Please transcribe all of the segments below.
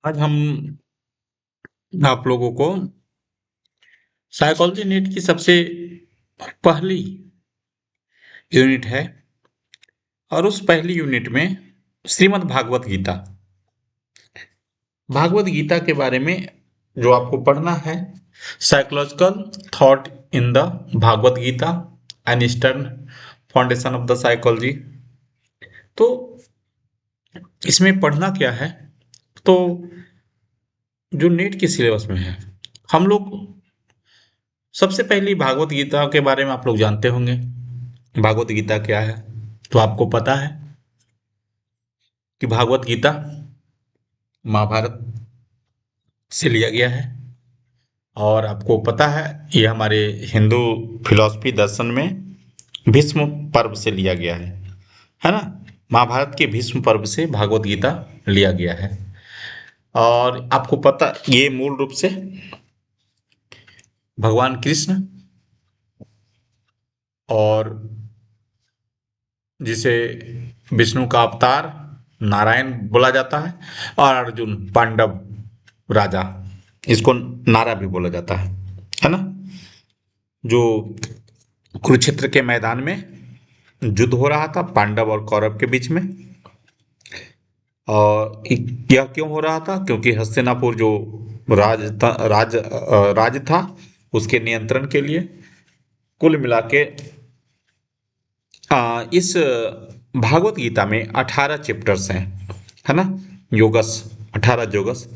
आज हम आप लोगों को साइकोलॉजी नीट की सबसे पहली यूनिट है और उस पहली यूनिट में श्रीमद् भागवत गीता भागवत गीता के बारे में जो आपको पढ़ना है। Psychological thought in the Bhagavad Gita an eastern foundation of the psychology. तो इसमें पढ़ना क्या है? तो जो नीट के सिलेबस में है, हम लोग सबसे पहली भागवत गीता के बारे में आप लोग जानते होंगे। भागवत गीता क्या है? तो आपको पता है कि भागवत गीता महाभारत से लिया गया है और आपको पता है ये हमारे हिंदू फिलॉसफी दर्शन में भीष्म पर्व से लिया गया है ना। महाभारत के भीष्म पर्व से भागवत गीता लिया गया है और आपको पता ये मूल रूप से भगवान कृष्ण और जिसे विष्णु का अवतार नारायण बोला जाता है और अर्जुन पांडव राजा, इसको नारा भी बोला जाता है ना। जो कुरुक्षेत्र के मैदान में युद्ध हो रहा था पांडव और कौरव के बीच में। और यह क्यों हो रहा था? क्योंकि हस्तिनापुर जो राज था उसके नियंत्रण के लिए। कुल मिला के इस भागवत गीता में 18 चैप्टर्स हैं, है ना। योगस 18 योगस,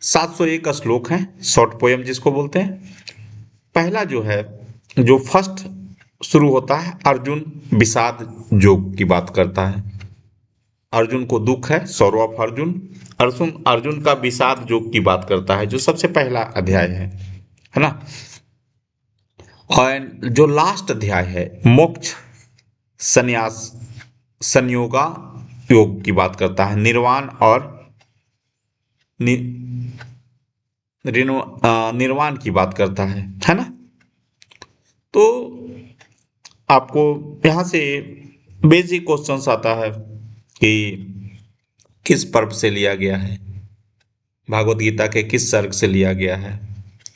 701 श्लोक हैं, शॉर्ट पोयम जिसको बोलते हैं। पहला जो है, जो फर्स्ट शुरू होता है, अर्जुन विषाद योग की बात करता है। अर्जुन को दुख है, सौरव ऑफ अर्जुन। अर्जुन का विषाद योग की बात करता है, जो सबसे पहला अध्याय है ना। और जो लास्ट अध्याय है, मोक्ष संन्यास संयोगा योग की बात करता है, निर्वाण और नि, निर्वाण की बात करता है ना। तो आपको यहाँ से बेसिक क्वेश्चंस आता है कि किस पर्व से लिया गया है, भागवत गीता के किस सर्ग से लिया गया है।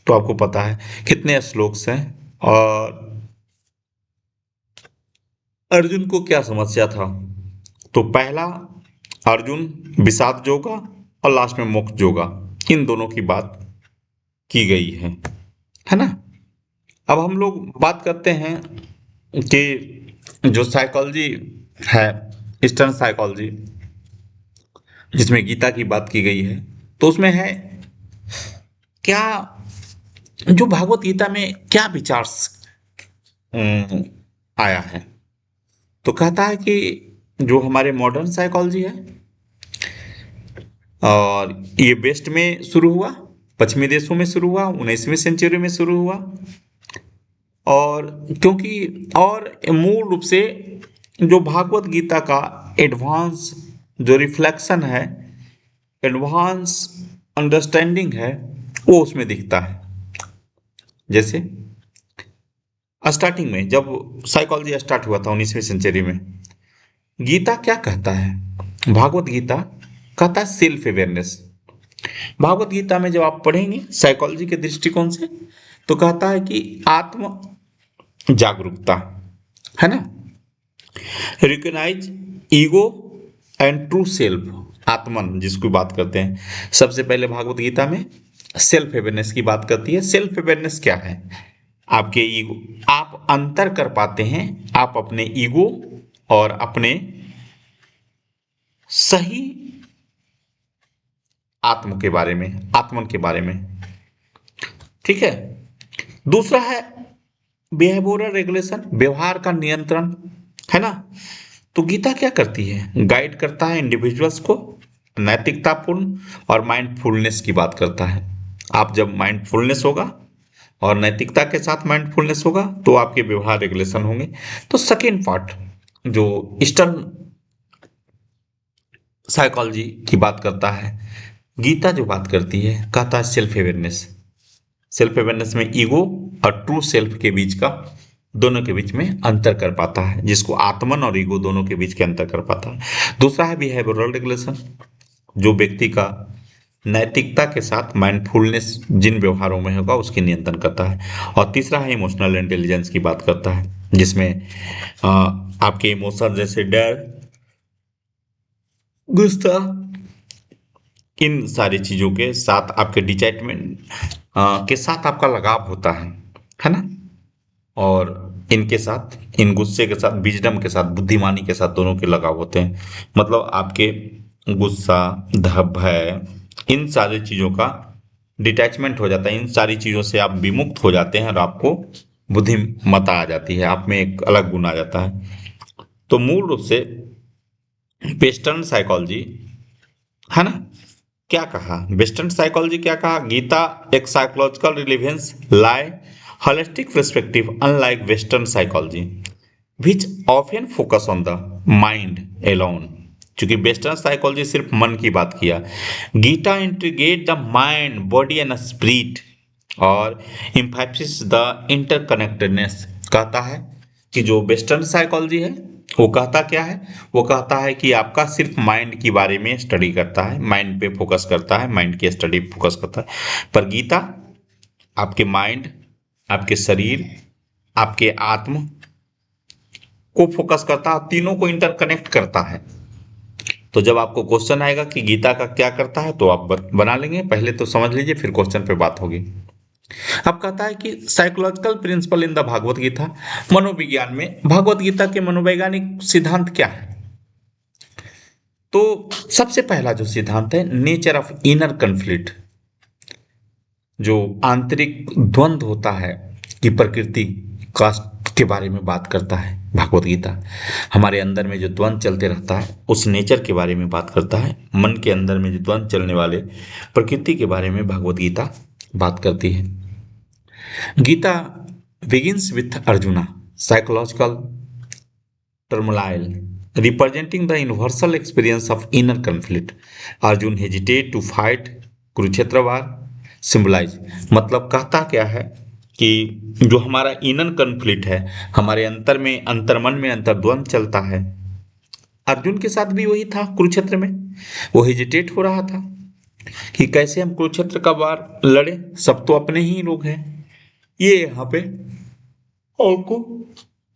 तो आपको पता है कितने श्लोक्स हैं और अर्जुन को क्या समस्या था। तो पहला अर्जुन विषाद जोगा और लास्ट में मोक्ष जोगा, इन दोनों की बात की गई है ना। अब हम लोग बात करते हैं कि जो साइकोलॉजी है, ईस्टर्न साइकोलॉजी, जिसमें गीता की बात की गई है, तो उसमें है क्या, जो भागवत गीता में क्या विचार आया है। तो कहता है कि जो हमारे मॉडर्न साइकोलॉजी है और ये वेस्ट में शुरू हुआ, पश्चिमी देशों में शुरू हुआ, 19वीं सेंचुरी में शुरू हुआ। और क्योंकि और मूल रूप से जो भागवत गीता का एडवांस जो रिफ्लेक्शन है, एडवांस अंडरस्टैंडिंग है, वो उसमें दिखता है। जैसे स्टार्टिंग में जब साइकोलॉजी स्टार्ट हुआ था 19वीं सेंचुरी में, गीता क्या कहता है? भागवत गीता कहता है सेल्फ अवेयरनेस। भागवत गीता में जब आप पढ़ेंगे साइकोलॉजी के दृष्टिकोण से, तो कहता है कि आत्म जागरूकता, है ना। Recognise ego and true self, आत्मन जिसकी बात करते हैं। सबसे पहले भागवत गीता में सेल्फ अवेयरनेस की बात करती है। सेल्फ अवेयरनेस क्या है? आपके ईगो, आप अंतर कर पाते हैं, आप अपने ईगो और अपने सही आत्म के बारे में, आत्मन के बारे में, ठीक है। दूसरा है बिहेवियरल रेगुलेशन, व्यवहार का नियंत्रण, है ना। तो गीता क्या करती है? गाइड करता है इंडिविजुअल्स को नैतिकतापूर्ण और माइंडफुलनेस की बात करता है। आप जब माइंडफुलनेस होगा और नैतिकता के साथ माइंडफुलनेस होगा तो आपके व्यवहार रेगुलेशन होंगे। तो सेकेंड पार्ट जो ईस्टर्न साइकोलॉजी की बात करता है, गीता जो बात करती है, कहता है सेल्फ अवेयरनेस। सेल्फ अवेयरनेस में ईगो और ट्रू सेल्फ के बीच का, दोनों के बीच में अंतर कर पाता है, जिसको आत्मन और ईगो दोनों के बीच के अंतर कर पाता है। दूसरा है बिहेवियरल रेगुलेशन, जो व्यक्ति का नैतिकता के साथ माइंडफुलनेस जिन व्यवहारों में होगा उसकी नियंत्रण करता है। और तीसरा है इमोशनल इंटेलिजेंस की बात करता है, जिसमें आपके इमोशन जैसे डर, गुस्सा, इन सारी चीजों के साथ आपके डिटैचमेंट के साथ आपका लगाव होता है ना। और इनके साथ, इन गुस्से के साथ, विजडम के साथ, बुद्धिमानी के साथ दोनों के लगाव होते हैं। मतलब आपके गुस्सा, भय, इन सारी चीजों का डिटैचमेंट हो जाता है, इन सारी चीजों से आप विमुक्त हो जाते हैं और आपको बुद्धिमत्ता आ जाती है, आप में एक अलग गुण आ जाता है। तो मूल रूप से वेस्टर्न साइकोलॉजी, है ना, क्या कहा वेस्टर्न साइकोलॉजी, क्या कहा गीता, एक psychological relevance lie holistic perspective unlike western psychology which often focus on the mind alone. क्योंकि वेस्टर्न साइकोलॉजी सिर्फ मन की बात किया, Gita integrate the mind, body and spirit और इम्फेसिस द इंटरकनेक्टेडनेस। कहता है कि जो वेस्टर्न साइकोलॉजी है वो कहता क्या है, वो कहता है कि आपका सिर्फ माइंड के बारे में स्टडी करता है, माइंड पे फोकस करता है, माइंड की स्टडी फोकस करता है। पर गीता आपके माइंड, आपके शरीर, आपके आत्म को फोकस करता है, तीनों को इंटरकनेक्ट करता है। तो जब आपको क्वेश्चन आएगा कि गीता का क्या करता है तो आप बना लेंगे, पहले तो समझ लीजिए फिर क्वेश्चन पे बात होगी। अब कहता है कि psychological principle in the Bhagavad Gita, मनोविज्ञान में भागवत गीता के मनोवैज्ञानिक सिद्धांत क्या है। तो सबसे पहला जो सिद्धांत है, नेचर ऑफ इनर कन्फ्लिक्ट, जो आंतरिक द्वंद्व होता है कि प्रकृति का के बारे में बात करता है भागवत गीता। हमारे अंदर में जो द्वंद्व चलते रहता है उस नेचर के बारे में बात करता है, मन के अंदर में जो द्वंद्व चलने वाले प्रकृति के बारे में भागवत गीता बात करती है। Gita begins with Arjuna, psychological turmoil, representing the universal experience of inner conflict. Arjun hesitate to fight Kurukshetra war, symbolise, मतलब कहता क्या है कि जो हमारा इनर कन्फ्लिक्ट है, हमारे अंतर में, अंतर्मन में अंतर्द्वंद चलता है, अर्जुन के साथ भी वही था कुरुक्षेत्र में। वो हेजिटेट हो रहा था कि कैसे हम कुरुक्षेत्र का वार लड़े, सब तो अपने ही लोग हैं। ये यहाँ पे आपको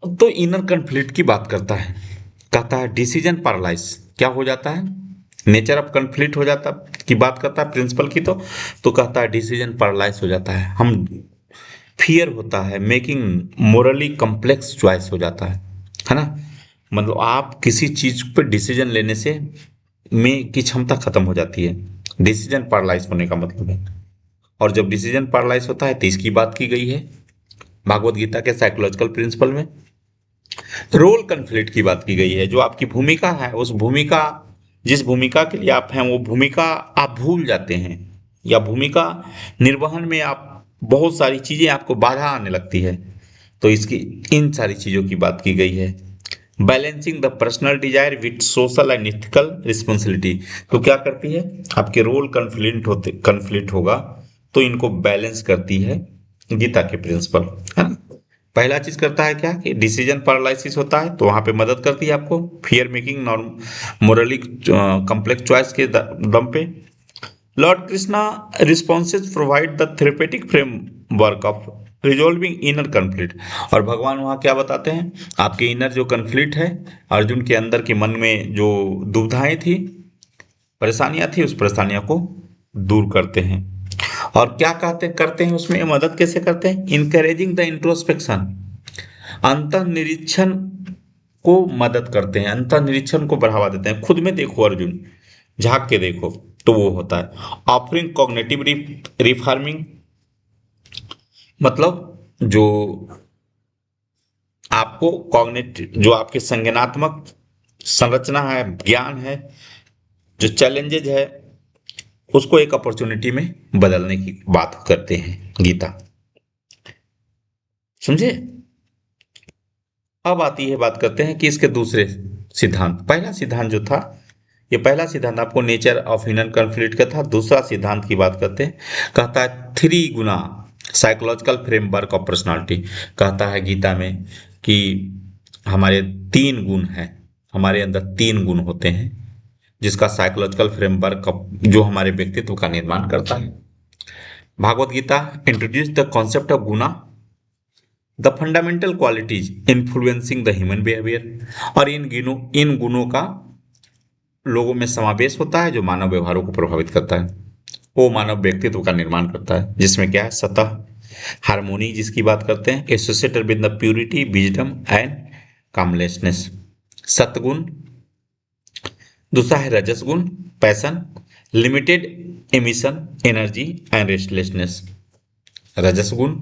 तो इनर कन्फ्लिक्ट की बात करता है। कहता है डिसीजन पैरालाइज, क्या हो जाता है, नेचर ऑफ कन्फ्लिक्ट हो जाता की बात करता है प्रिंसिपल की। तो कहता है डिसीजन पैरालाइज हो जाता है, हम फियर होता है, मेकिंग मोरली कॉम्प्लेक्स चॉइस हो जाता है ना। मतलब आप किसी चीज पर डिसीजन लेने से में की क्षमता खत्म हो जाती है, डिसीजन पैरालाइज होने का मतलब है। और जब डिसीजन पैरालाइज होता है तो इसकी बात की गई है भागवत गीता के साइकोलॉजिकल प्रिंसिपल में। रोल कन्फ्लिक्ट की बात की गई है, जो आपकी भूमिका है, उस भूमिका, जिस भूमिका के लिए आप हैं वो भूमिका आप भूल जाते हैं, या भूमिका निर्वहन में आप बहुत सारी चीजें आपको बाधा आने लगती है, तो इसकी इन सारी चीजों की बात की गई है। Balancing the personal desire with social and ethical responsibility, तो क्या करती है, आपके रोल कन्फ्लिक्ट होगा तो इनको बैलेंस करती है गीता के प्रिंसिपल, है ना। पहला चीज करता है क्या कि डिसीजन पैरालिसिस होता है, तो वहां पे मदद करती है आपको fear making morally complex choice के दम पे। Lord Krishna responses provide the therapeutic framework of resolving inner conflict. और भगवान वहां क्या बताते हैं, आपके इनर जो कन्फ्लिक्ट है, अर्जुन के अंदर के मन में जो दुविधाएं थी, परेशानियां थी, उस परेशानियों को दूर करते हैं। और क्या कहते करते हैं उसमें मदद कैसे करते हैं, इनकरेजिंग द इंट्रोस्पेक्शन, अंतः निरीक्षण को मदद करते हैं, अंतः निरीक्षण को बढ़ावा देते हैं। खुद में देखो अर्जुन, झांक के देखो, तो वो होता है ऑफरिंग कॉग्निटिव रिफार्मिंग, मतलब जो आपको कॉग्निटिव, जो आपके संज्ञानात्मक संरचना है, ज्ञान है, जो चैलेंजेज है, उसको एक अपॉर्चुनिटी में बदलने की बात करते हैं गीता, समझे। अब आती है बात करते हैं कि इसके दूसरे सिद्धांत। पहला सिद्धांत जो था, ये पहला सिद्धांत आपको नेचर ऑफ इनर कॉन्फ्लिक्ट का था। दूसरा सिद्धांत की बात करते हैं, कहता है three Guna psychological framework of personality. कहता है गीता में कि हमारे तीन गुण हैं, हमारे अंदर तीन गुण होते हैं, जिसका साइकोलॉजिकल फ्रेमवर्क जो हमारे व्यक्तित्व का निर्माण करता है। Bhagavad Gita introduce the concept of guna, the fundamental qualities influencing the human behaviour. और इन गुणों का लोगों में समावेश होता है जो मानव व्यवहारों को प्रभावित करता है, वो मानव व्यक्तित्व का निर्माण करता है, जिसमें क्या है, सतह हार्मोनी जिसकी बात करते हैं, associated with the purity, wisdom and calmlessness, सतगुण। दूसरा है rajas guna, passion, limited emission, energy and restlessness, rajas guna.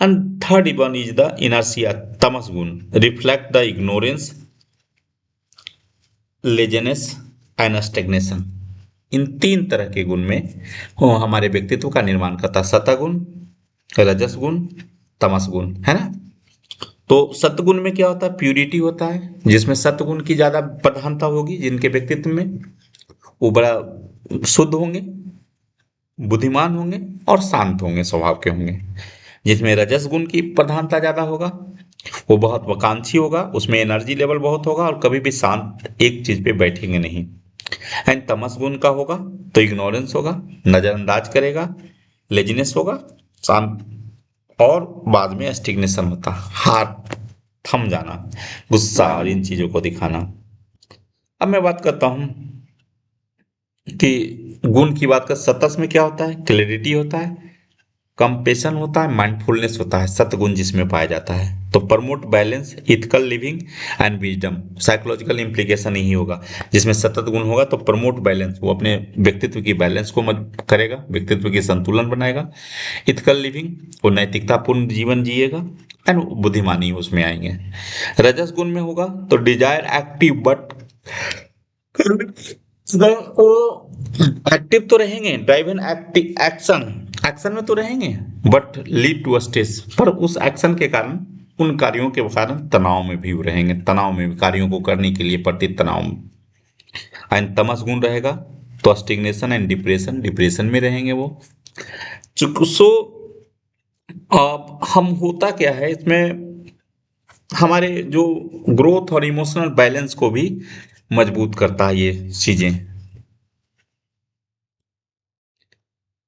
And third one is the inertia, tamas guna, reflect the ignorance, laziness and stagnation. इन तीन तरह के गुण में वो हमारे व्यक्तित्व का निर्माण करता है, सतगुण, रजस गुण, तमस गुण, है ना। तो सतगुण में क्या होता है, प्यूरिटी होता है, जिसमें सतगुण की ज्यादा प्रधानता होगी, जिनके व्यक्तित्व में वो बड़ा शुद्ध होंगे, बुद्धिमान होंगे और शांत होंगे, स्वभाव के होंगे। जिसमें रजस गुण की प्रधानता ज्यादा होगा, वो बहुत वाकांक्षी होगा, उसमें एनर्जी लेवल बहुत होगा और कभी भी शांत एक चीज पे बैठेंगे नहीं। एंड तमस गुण का होगा तो इग्नोरेंस होगा, नजरअंदाज करेगा, लेजीनेस होगा, शांत, और बाद में स्टिग्नेशन होता, हार थम जाना, गुस्सा और इन चीजों को दिखाना। अब मैं बात करता हूं कि गुण की बात कर, सतस में क्या होता है, क्लैरिटी होता है, कंपेशन होता है, माइंडफुलनेस होता है, सतगुण जिसमें पाया जाता है। तो promote balance, ethical living and wisdom, psychological implication यही होगा। जिसमें सतत गुण होगा तो प्रमोट बैलेंस, वो अपने व्यक्तित्व की बैलेंस को मत करेगा, व्यक्तित्व की संतुलन बनाएगा। इथिकल लिविंग, वो नैतिकतापूर्ण जीवन जिएगा, एंड बुद्धिमानी उसमें आएंगे। रजस गुण में होगा तो डिजायर एक्टिव बट वो एक्टिव तो रहेंगे, ड्राइवन एक्टिव एक्शन, एक्शन में तो रहेंगे, बट लीड टू स्ट्रेस, पर उस एक्शन के कारण, उन कार्यों के कारण तनाव में भी रहेंगे, तनाव में भी कार्यों को करने के लिए प्रति तनाव। एंड तमस गुण रहेगा तो स्टिग्नेशन एंड डिप्रेशन, डिप्रेशन में रहेंगे वो। सो अब हम होता क्या है इसमें, हमारे जो ग्रोथ और इमोशनल बैलेंस को भी मजबूत करता है ये चीजें।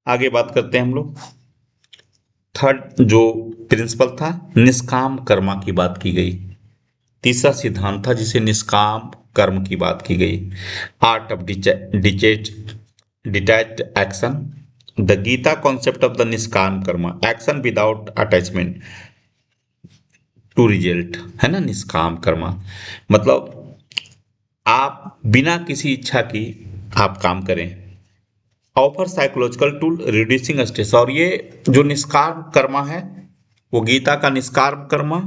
आगे बात करते हैं हम लोग। थर्ड जो प्रिंसिपल था, निष्काम कर्मा की बात की गई। तीसरा सिद्धांत था जिसे निष्काम कर्म की बात की गई, art of detached action, the Gita concept of the nishkam karma, action without attachment to result, है ना। निष्काम कर्म मतलब आप बिना किसी इच्छा की आप काम करें, offer psychological tool reducing stress. और ये जो निष्काम कर्मा है, वो गीता का निष्काम कर्मा,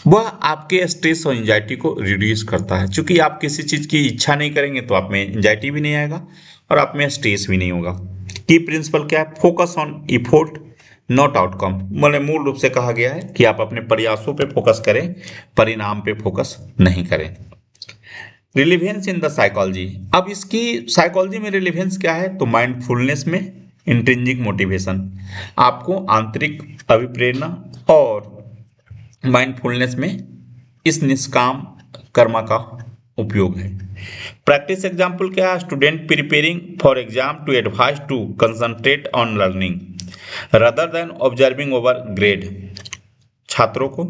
वह आपके स्ट्रेस और एंजाइटी को रिड्यूस करता है। क्योंकि आप किसी चीज की इच्छा नहीं करेंगे तो आप में एंजाइटी भी नहीं आएगा और आप में स्ट्रेस भी नहीं होगा। की प्रिंसिपल क्या है, focus on effort not outcome, मतलब मूल रूप से कहा गया है कि आप अपने प्रयासों पे फोकस करें, परिणाम पे फोकस नहीं करें। रिलीवेंस इन द साइकोलॉजी, अब इसकी साइकोलॉजी में रिलीवेंस क्या है, तो माइंडफुलनेस में इंट्रिंसिक मोटिवेशन, आपको आंतरिक अभिप्रेरणा और माइंडफुलनेस में इस निष्काम कर्मा का उपयोग है। प्रैक्टिस एग्जाम्पल क्या है, student preparing for exam to advise to concentrate on learning rather than observing over grade, छात्रों को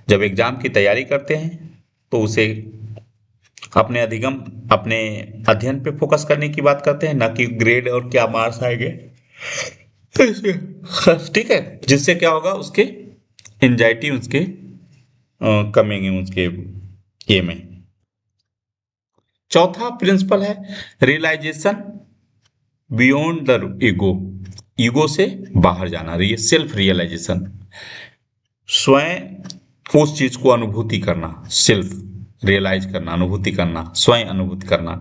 जब एग्जाम की तैयारी करते हैं तो उसे अपने अधिगम, अपने अध्ययन पे फोकस करने की बात करते हैं, ना कि ग्रेड और क्या मार्क्स आएंगे, ठीक है। जिससे क्या होगा, उसके एंजाइटी उसके कमेंगे उसके ये में। चौथा प्रिंसिपल है realisation beyond the ego, ego से बाहर जाना, सेल्फ रियलाइजेशन, स्वयं उस चीज को अनुभूति करना, सेल्फ रियलाइज करना, अनुभूति करना, स्वयं अनुभूति करना।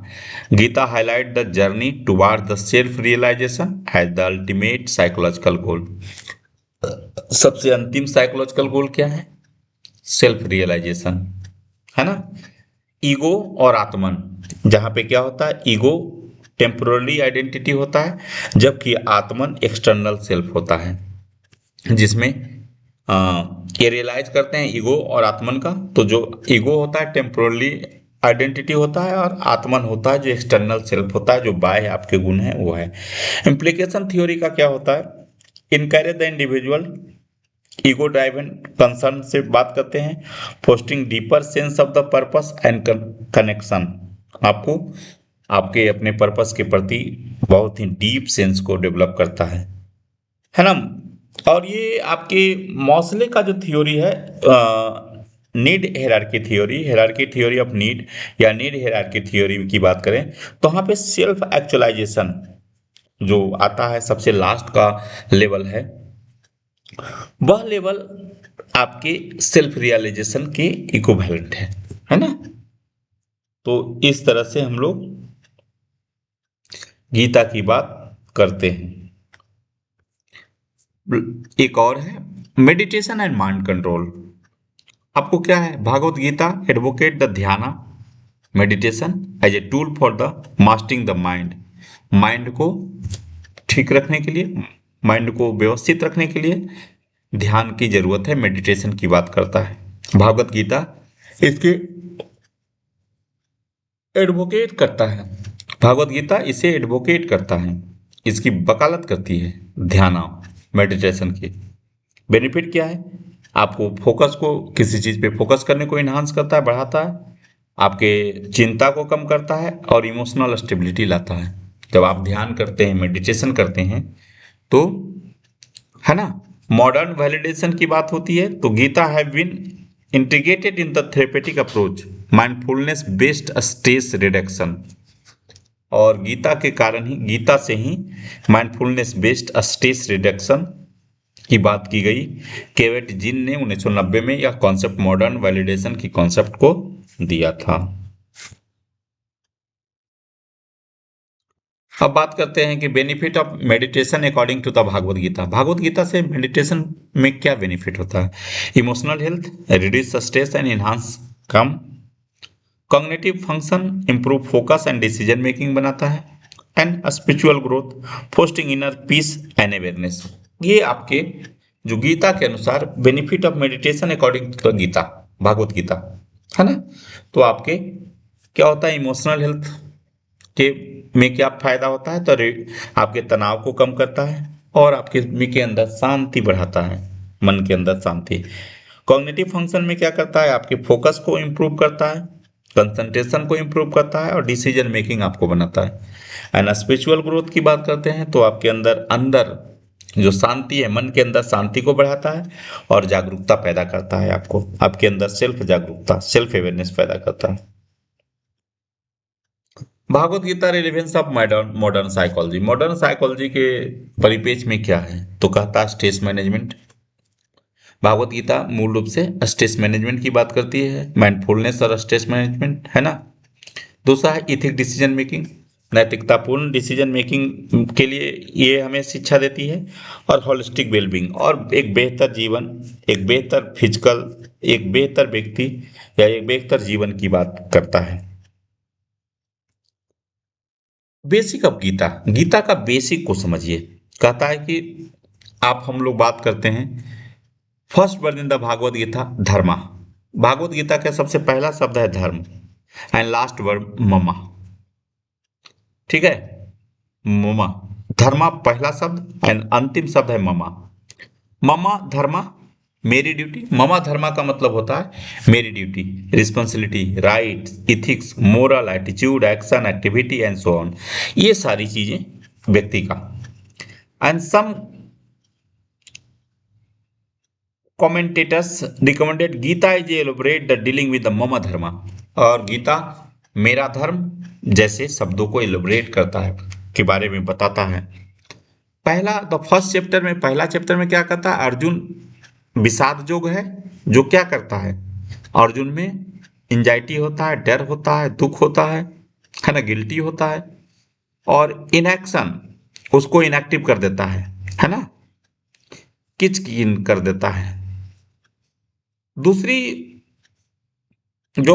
Gita highlight the journey toward the self realisation as the ultimate psychological goal. सबसे अंतिम साइकोलॉजिकल गोल क्या है, सेल्फ रियलाइजेशन, है ना। ईगो और आत्मन, जहां पे क्या होता है, ईगो टेम्पोररी आइडेंटिटी होता है, जबकि आत्मन एक्सटर्नल सेल्फ होता है, जिसमें ये रियलाइज करते हैं ईगो और आत्मन का। तो जो ईगो होता है टेम्पोरली आइडेंटिटी होता है और आत्मन होता है जो एक्सटर्नल सेल्फ होता है, जो बाह्य आपके गुण है वो है। इम्प्लीकेशन थ्योरी का क्या होता है? Encourage the individual ego driven concern से बात करते हैं, fostering deeper sense of the purpose and connection. आपको आपके अपने पर्पस के प्रति बहुत ही डीप सेंस को डेवलप करता है ना। और ये आपके मौसले का जो थ्योरी है, need hierarchy theory of need या नीड हेरारकी थ्योरी की बात करें तो वहाँ पे सेल्फ एक्चुअलाइजेशन जो आता है सबसे लास्ट का लेवल है, वह लेवल आपके सेल्फ रियलाइजेशन के इक्विवेलेंट है ना। तो इस तरह से हम लोग गीता की बात करते हैं। एक और है मेडिटेशन एंड माइंड कंट्रोल। आपको क्या है? Bhagavad Gita advocate the dhyana meditation as a tool for the mastering the mind. Mind को ठीक रखने के लिए, माइंड को व्यवस्थित रखने के लिए ध्यान की जरूरत है, मेडिटेशन की बात करता है भागवत गीता। इसके एडवोकेट करता है, भागवत गीता इसे एडवोकेट करता है, इसकी वकालत करती है ध्यान मेडिटेशन की। बेनिफिट क्या है? आपको फोकस को, किसी चीज पे फोकस करने को इन्हांस करता है, बढ़ाता है, आपके चिंता को कम करता है और इमोशनल स्टेबिलिटी लाता है। जब आप ध्यान करते हैं, मेडिटेशन करते हैं तो, है ना, मॉडर्न वैलिडेशन की बात होती है तो Gita have been integrated in the therapeutic approach mindfulness based stress reduction. और गीता के कारण ही, गीता से ही माइंडफुलनेस बेस्ड स्ट्रेस रिडक्शन की बात की गई। केवेट जिन ने 1990 में यह कॉन्सेप्ट मॉडर्न वैलिडेशन की कॉन्सेप्ट को दिया था। अब बात करते हैं कि benefit of meditation according to the Bhagavad Gita. Bhagavad Gita से मेडिटेशन में क्या बेनिफिट होता है? Emotional health, reduce stress and enhance calm cognitive function, improve focus and decision making बनाता है, and spiritual growth, fostering inner peace and awareness. ये आपके जो गीता के अनुसार benefit of meditation according to the Gita, Bhagavad Gita, है ना। तो आपके क्या होता है? इमोशनल हेल्थ के में क्या फायदा होता है? तो आपके तनाव को कम करता है और आपके में के अंदर शांति बढ़ाता है, मन के अंदर शांति। कॉग्निटिव फंक्शन में क्या करता है? आपके फोकस को इम्प्रूव करता है, कंसंट्रेशन को इम्प्रूव करता है और डिसीजन मेकिंग आपको बनाता है। एंड स्पिरिचुअल ग्रोथ की बात करते हैं तो आपके अंदर अंदर जो शांति है, मन के अंदर शांति को बढ़ाता है और जागरूकता पैदा करता है, आपको आपके अंदर सेल्फ जागरूकता, सेल्फ अवेयरनेस पैदा करता है। Bhagavad Gita relevance of modern modern psychology. Modern psychology के परिपेक्ष में क्या है? तो कहता है स्ट्रेस मैनेजमेंट। भागवत गीता मूल रूप से स्ट्रेस मैनेजमेंट की बात करती है, माइंडफुलनेस और स्ट्रेस मैनेजमेंट, है ना। दूसरा है इथिक डिसीजन मेकिंग, नैतिकतापूर्ण डिसीजन मेकिंग के लिए ये हमें शिक्षा देती है। और होलिस्टिक वेलबींग, और एक बेहतर जीवन, एक बेहतर फिजिकल, एक बेहतर व्यक्ति या एक बेहतर जीवन की बात करता है। बेसिक ऑफ गीता, गीता का बेसिक को समझिए। कहता है कि आप, हम लोग बात करते हैं first word in the Bhagavad Gita dharma. Bhagavad Gita का सबसे पहला शब्द है धर्म एंड लास्ट वर्ड ममा, ठीक है। ममा, धर्मा पहला शब्द एंड अंतिम शब्द है ममा। ममा धर्मा, मेरी ड्यूटी। ममा धर्मा का मतलब होता है मेरी duty, responsibility, right, ethics, moral, attitude, action, activity and so on. ये सारी चीजें व्यक्ति का। And some commentators recommended Gita is elaborate the dealing with the mama dharma। और गीता मेरा धर्म जैसे शब्दों को एलोबरेट करता है, के बारे में बताता है। पहला, द फर्स्ट चैप्टर में, पहला चैप्टर में क्या करता है? अर्जुन विषाद जोग है, जो क्या करता है? अर्जुन में एंजाइटी होता है, डर होता है, दुख होता है ना, गिल्टी होता है, और इनएक्शन उसको इनएक्टिव कर देता है ना, किचकिन कर देता है। दूसरी, जो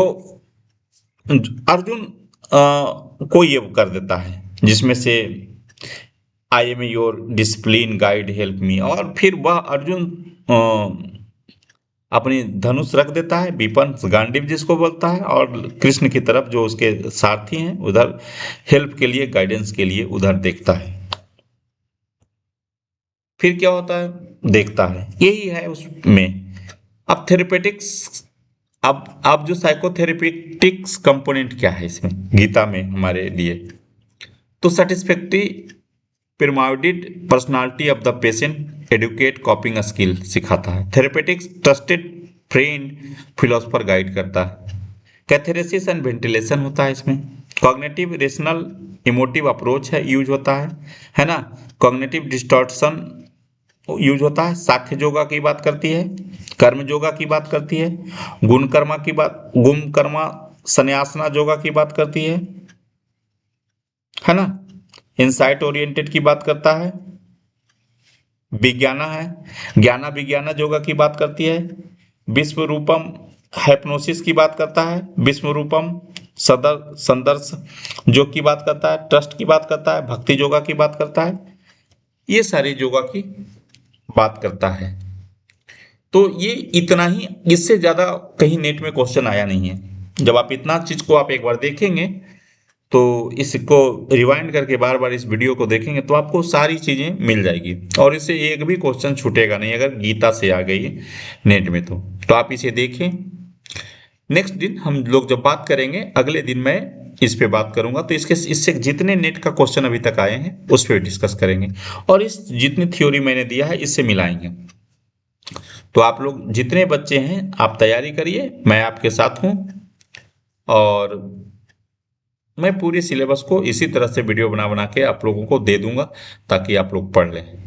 अर्जुन को ये कर देता है जिसमें से I am your discipline guide help me, और फिर वह अर्जुन अपनी धनुष रख देता है, विपन गांडीव जिसको बोलता है, और कृष्ण की तरफ जो उसके सारथी हैं उधर हेल्प के लिए, गाइडेंस के लिए उधर देखता है। फिर क्या होता है, देखता है, यही है उसमें। अब थेरेपेटिक्स, अब जो साइकोथेरेपेटिक्स कंपोनेंट क्या है इसमें गीता में हमारे लिए, तो satisfactory pyramid personality of the patient, educate coping skill सिखाता है। Therapeutics trusted friend philosopher guide करता है। कैथेरेसिस एंड वेंटिलेशन होता है इसमें। कॉग्निटिव रेशनल इमोटिव अप्रोच है यूज होता है ना। कॉग्निटिव डिस्टॉर्शन यूज होता है। साख्य योगा की बात करती है, कर्म योगा की बात करती है, गुण कर्मा संन्यासना योगा की बात करती है ना। इंसाइट ओरिएंटेड की बात करता है। विज्ञाना है, ज्ञाना विज्ञाना योगा की बात करती है। विश्व रूपम हाइप्नोसिस की बात करता है। विश्व रूपम संदर्श योग की बात करता है। ट्रस्ट की बात करता है। भक्ति योगा की बात करता है। ये सारी योगा की बात करता है। तो ये इतना ही, इससे ज्यादा कहीं नेट में क्वेश्चन आया नहीं है। जब आप इतना चीज को आप एक बार देखेंगे, तो इसको रिवाइंड करके बार बार इस वीडियो को देखेंगे तो आपको सारी चीजें मिल जाएगी, और इससे एक भी क्वेश्चन छूटेगा नहीं अगर गीता से आ गई नेट में। तो आप इसे देखें। नेक्स्ट दिन हम लोग जब बात करेंगे, अगले दिन मैं इस पे बात करूंगा, तो इससे जितने नेट का क्वेश्चन अभी तक आए हैं उस पर डिस्कस करेंगे, और इस जितनी थ्योरी मैंने दिया है इससे मिलाएंगे। तो आप लोग जितने बच्चे हैं आप तैयारी करिए, मैं आपके साथ हूं, और मैं पूरे सिलेबस को इसी तरह से वीडियो बना बना के आप लोगों को दे दूंगा ताकि आप लोग पढ़ लें।